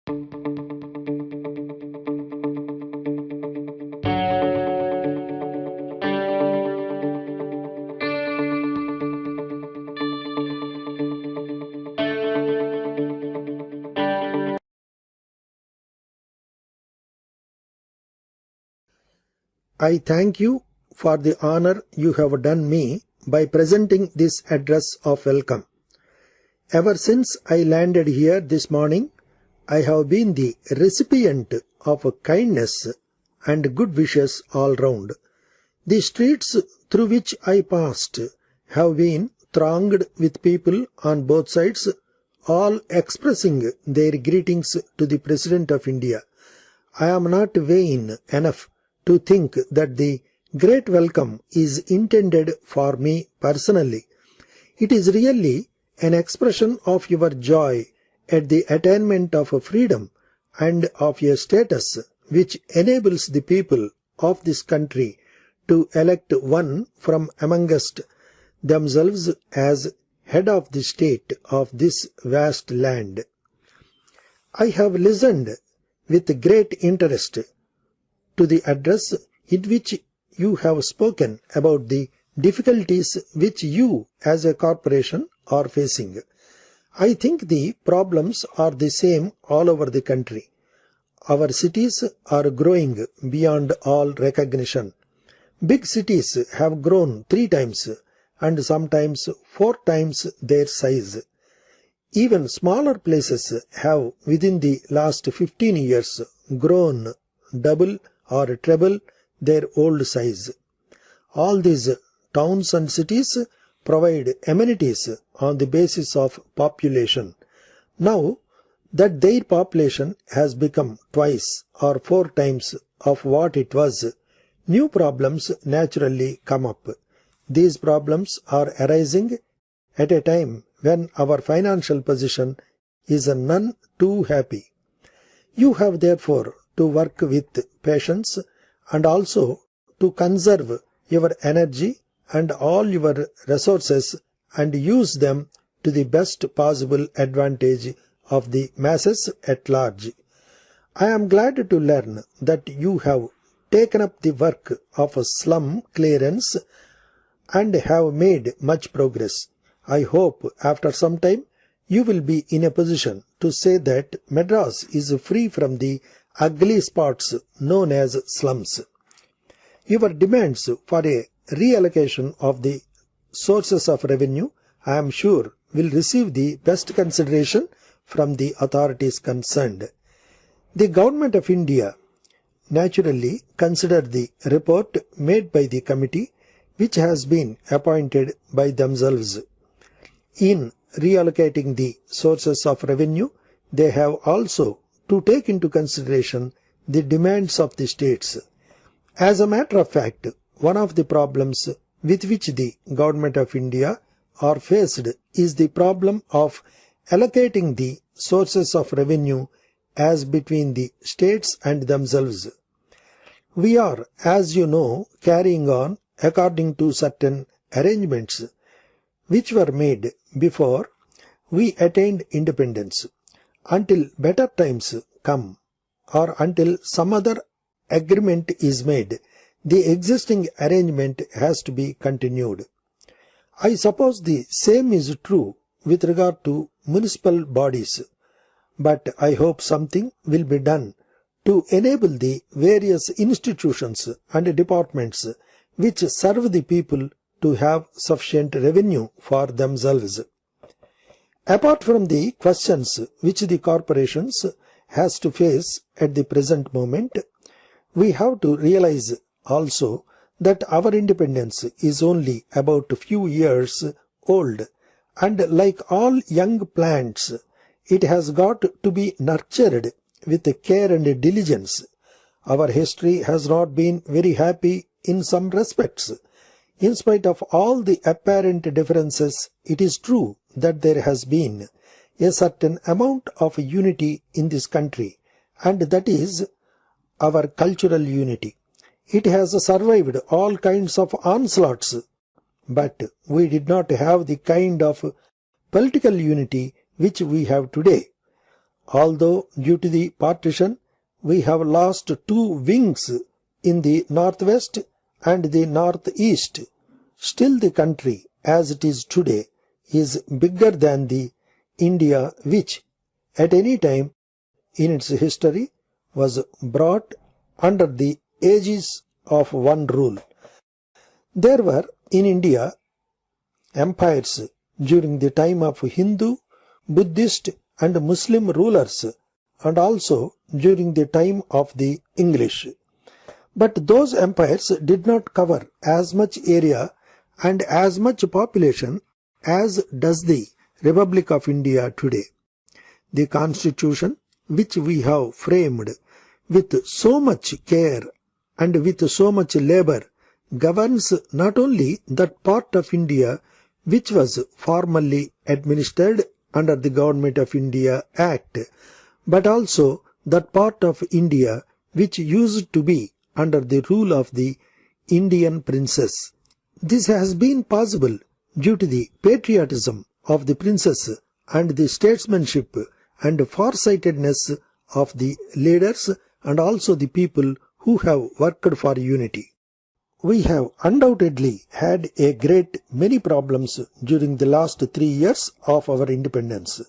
I thank you for the honor you have done me by presenting this address of welcome. Ever since I landed here this morning, I have been the recipient of kindness and good wishes all round. The streets through which I passed have been thronged with people on both sides, all expressing their greetings to the President of India. I am not vain enough to think that the great welcome is intended for me personally. It is really an expression of your joy at the attainment of a freedom and of a status which enables the people of this country to elect one from amongst themselves as head of the state of this vast land. I have listened with great interest to the address in which you have spoken about the difficulties which you as a corporation are facing. I think the problems are the same all over the country. Our cities are growing beyond all recognition. Big cities have grown 3 times and sometimes 4 times their size. Even smaller places have within the last 15 years grown double or treble their old size. All these towns and cities provide amenities on the basis of population. Now that their population has become twice or 4 times of what it was, new problems naturally come up. These problems are arising at a time when our financial position is none too happy. You have therefore to work with patience and also to conserve your energy and all your resources and use them to the best possible advantage of the masses at large. I am glad to learn that you have taken up the work of slum clearance and have made much progress. I hope after some time you will be in a position to say that Madras is free from the ugly spots known as slums. Your demands for a reallocation of the sources of revenue, I am sure, will receive the best consideration from the authorities concerned. The Government of India naturally considered the report made by the committee which has been appointed by themselves. In reallocating the sources of revenue, they have also to take into consideration the demands of the states. As a matter of fact, one of the problems with which the Government of India are faced is the problem of allocating the sources of revenue as between the states and themselves. We are, as you know, carrying on according to certain arrangements which were made before we attained independence. Until better times come or until some other agreement is made, the existing arrangement has to be continued. I suppose the same is true with regard to municipal bodies, but I hope something will be done to enable the various institutions and departments which serve the people to have sufficient revenue for themselves. Apart from the questions which the corporations has to face at the present moment, we have to realize also that our independence is only about a few years old, and like all young plants, it has got to be nurtured with care and diligence. Our history has not been very happy in some respects. In spite of all the apparent differences, it is true that there has been a certain amount of unity in this country, and that is our cultural unity. It has survived all kinds of onslaughts, but we did not have the kind of political unity which we have today. Although due to the partition we have lost two wings in the northwest and the northeast, still the country as it is today is bigger than the India which at any time in its history was brought under the aegis of one rule. There were in India empires during the time of Hindu, Buddhist and Muslim rulers, and also during the time of the English. But those empires did not cover as much area and as much population as does the Republic of India today. The Constitution, which we have framed with so much care and with so much labor, governs not only that part of India which was formally administered under the Government of India Act, but also that part of India which used to be under the rule of the Indian princess. This has been possible due to the patriotism of the princess and the statesmanship and farsightedness of the leaders and also the people who have worked for unity. We have undoubtedly had a great many problems during the last 3 years of our independence.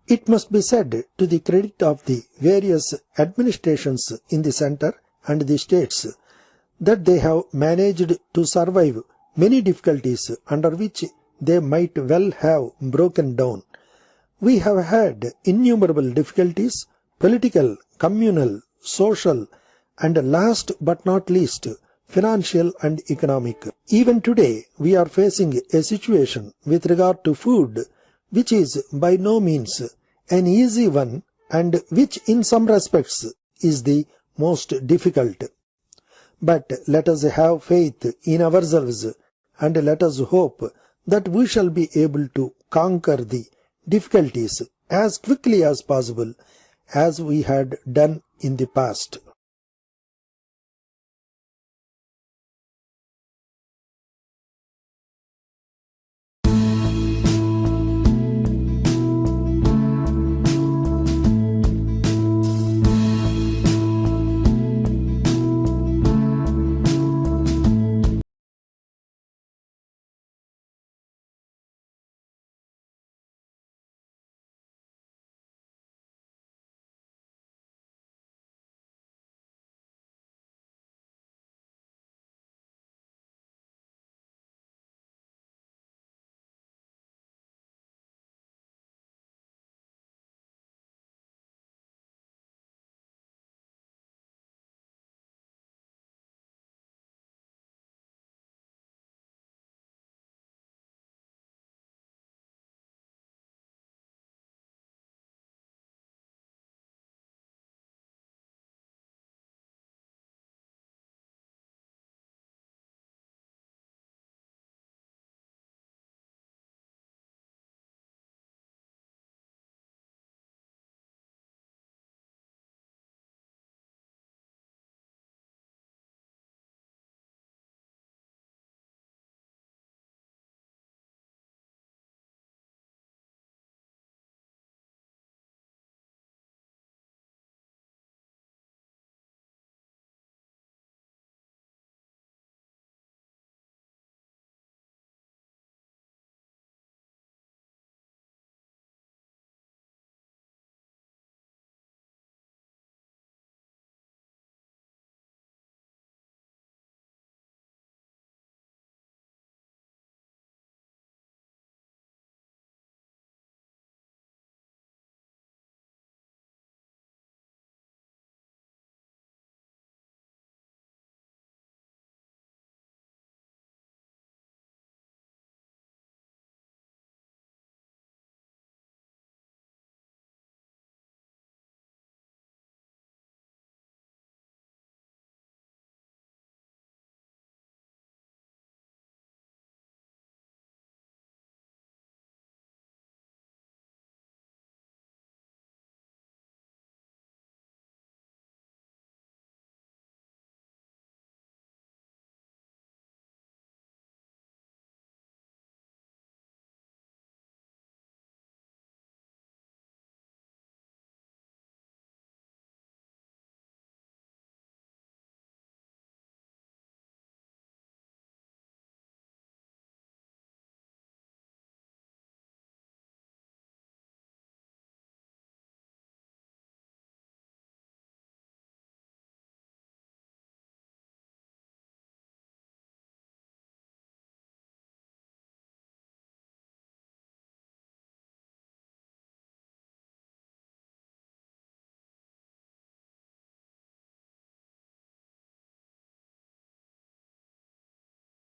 It must be said to the credit of the various administrations in the center and the states that they have managed to survive many difficulties under which they might well have broken down. We have had innumerable difficulties, political, communal, social, and last but not least, financial and economic. Even today, we are facing a situation with regard to food, which is by no means an easy one and which in some respects is the most difficult. But let us have faith in ourselves and let us hope that we shall be able to conquer the difficulties as quickly as possible as we had done in the past.